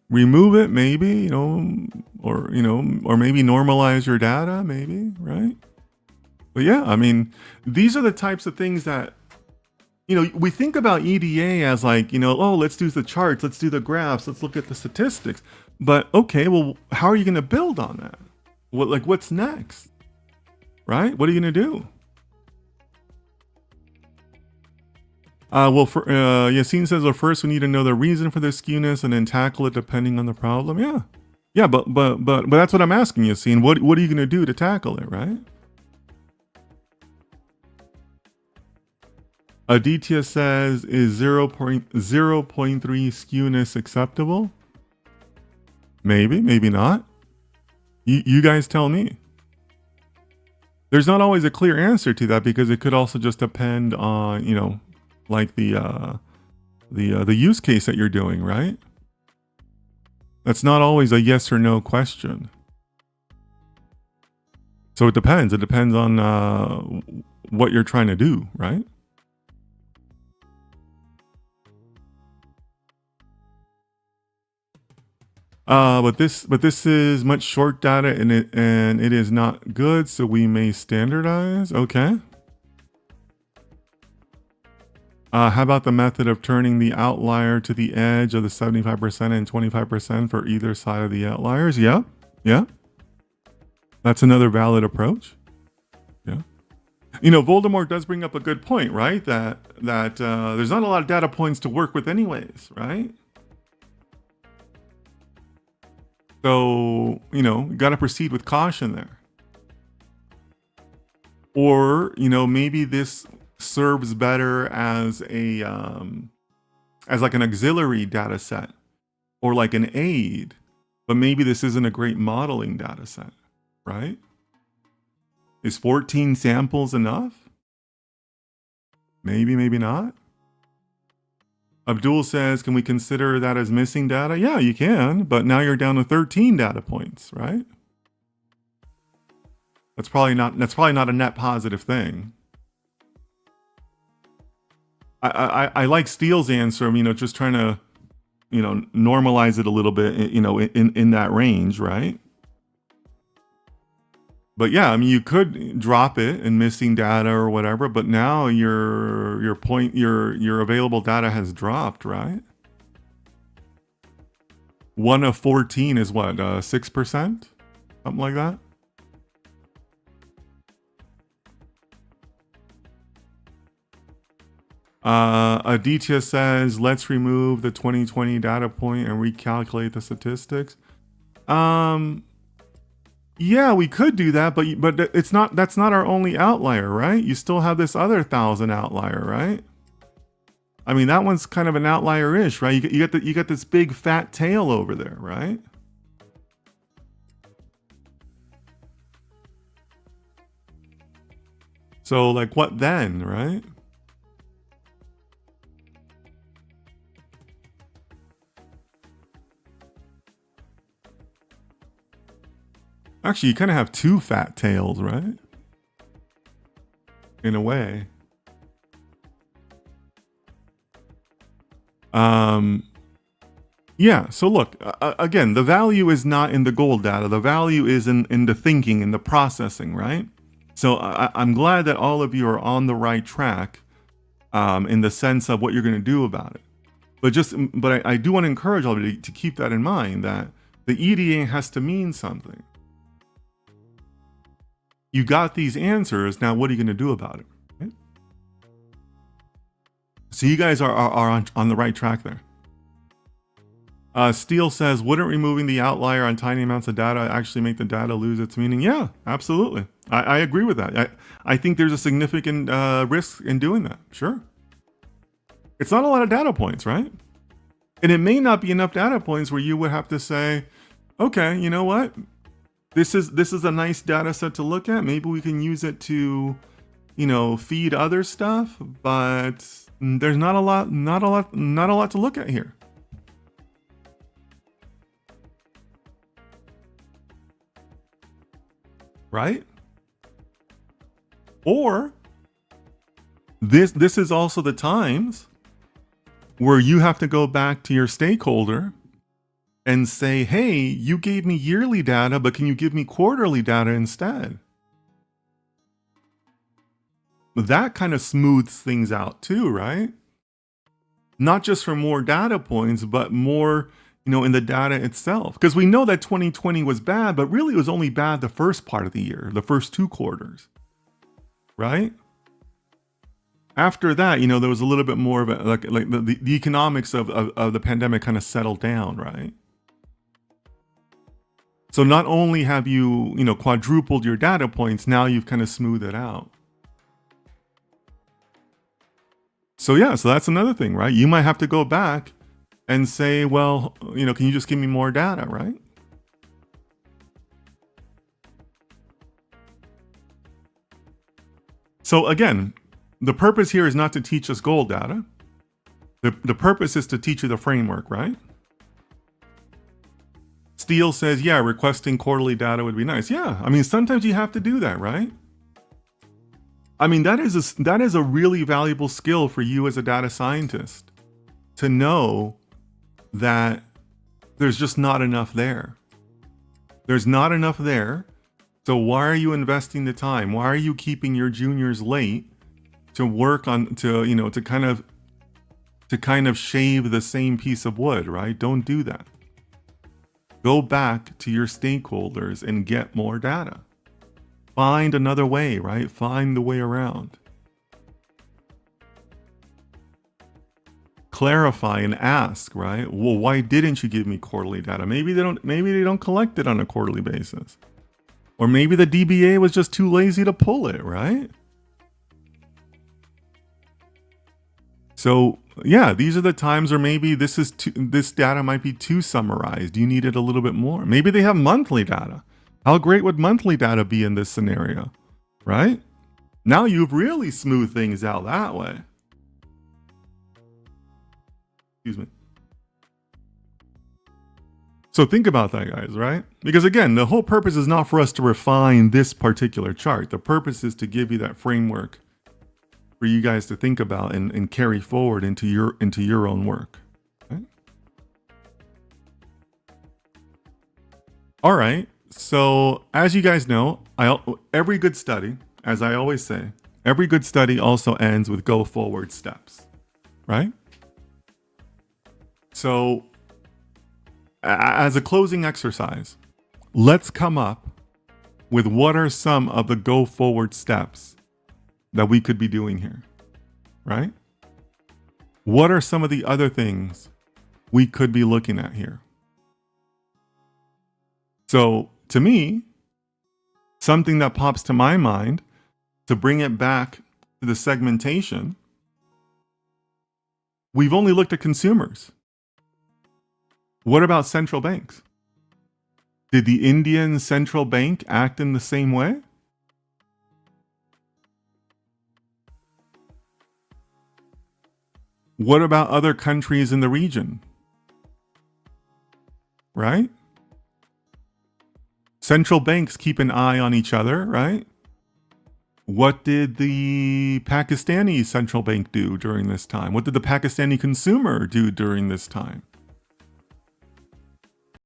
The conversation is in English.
Remove it, maybe, or maybe normalize your data, maybe, right? But yeah, I mean, these are the types of things that, we think about EDA as like, oh, let's do the charts, let's do the graphs, let's look at the statistics. But okay, well, how are you going to build on that? What's next? Right? What are you going to do? Yassine says, well, first we need to know the reason for the skewness and then tackle it depending on the problem. Yeah. Yeah, but that's what I'm asking, Yassine. What are you going to do to tackle it, right? Aditya says, is 0.03 skewness acceptable? Maybe, maybe not. You guys tell me. There's not always a clear answer to that because it could also just depend on, like the use case that you're doing, right? That's not always a yes or no question. So it depends. It depends on what you're trying to do, right? But this is much short data and it is not good, so we may standardize. Okay. How about the method of turning the outlier to the edge of the 75% and 25% for either side of the outliers? Yeah, yeah. That's another valid approach. Yeah. Voldemort does bring up a good point, right? That there's not a lot of data points to work with anyways, right? So, you got to proceed with caution there. Or, maybe this serves better as as like an auxiliary data set or like an aid, but maybe this isn't a great modeling data set, right? Is 14 samples enough? Maybe, maybe not. Abdul says, can we consider that as missing data? Yeah, you can, but now you're down to 13 data points, right? That's probably not a net positive thing. I like Steele's answer, just trying to, normalize it a little bit, in that range, right? But yeah, I mean, you could drop it in missing data or whatever, but now your available data has dropped, right? 1 of 14 is what, 6%? Something like that? Aditya says, let's remove the 2020 data point and recalculate the statistics. Yeah, we could do that, but that's not our only outlier, right? You still have this other 1,000 outlier, right? I mean, that one's kind of an outlier-ish, right? You got this big fat tail over there, right? So like what then, right? Actually, you kind of have two fat tails, right? In a way. Yeah, so look, again, the value is not in the gold data. The value is in the thinking, in the processing, right? So I'm glad that all of you are on the right track in the sense of what you're going to do about it. But I do want to encourage all of you to keep that in mind, that the EDA has to mean something. You got these answers, now what are you going to do about it? Right? So you guys are on the right track there. Steele says, wouldn't removing the outlier on tiny amounts of data actually make the data lose its meaning? Yeah, absolutely. I agree with that. I think there's a significant risk in doing that. Sure. It's not a lot of data points, right? And it may not be enough data points where you would have to say, okay, you know what? This is a nice data set to look at. Maybe we can use it to, feed other stuff, but there's not a lot to look at here. Right? Or this is also the times where you have to go back to your stakeholder and say, hey, you gave me yearly data, but can you give me quarterly data instead? That kind of smooths things out too, right? Not just for more data points, but more, in the data itself. Because we know that 2020 was bad, but really it was only bad the first part of the year, the first 2 quarters, right? After that, there was a little bit more of a, like the economics of the pandemic kind of settled down, right? So not only have you, quadrupled your data points, now you've kind of smoothed it out. So yeah, so that's another thing, right? You might have to go back and say, well, can you just give me more data, right? So again, the purpose here is not to teach us gold data. The purpose is to teach you the framework, right? Steele says, yeah, requesting quarterly data would be nice. Yeah, I mean, sometimes you have to do that, right? I mean, that is a really valuable skill for you as a data scientist, to know that there's just not enough there. There's not enough there. So why are you investing the time? Why are you keeping your juniors late to work on, to kind of shave the same piece of wood, right? Don't do that. Go back to your stakeholders and get more data. Find another way, right? Find the way around. Clarify and ask, right? Well, why didn't you give me quarterly data? Maybe they don't collect it on a quarterly basis. Or maybe the DBA was just too lazy to pull it, right? So yeah, these are the times, or maybe this data might be too summarized. You need it a little bit more. Maybe they have monthly data. How great would monthly data be in this scenario, right? Now you've really smoothed things out that way. Excuse me. So think about that, guys, right? Because again, the whole purpose is not for us to refine this particular chart. The purpose is to give you that framework for you guys to think about and carry forward into your own work. Okay? All right. So as you guys know, every good study, as I always say, every good study also ends with go forward steps, right? So as a closing exercise, let's come up with what are some of the go forward steps that we could be doing here, right? What are some of the other things we could be looking at here? So to me, something that pops to my mind, to bring it back to the segmentation, we've only looked at consumers. What about central banks? Did the Indian central bank act in the same way? What about other countries in the region? Right? Central banks keep an eye on each other, right? What did the Pakistani central bank do during this time? What did the Pakistani consumer do during this time?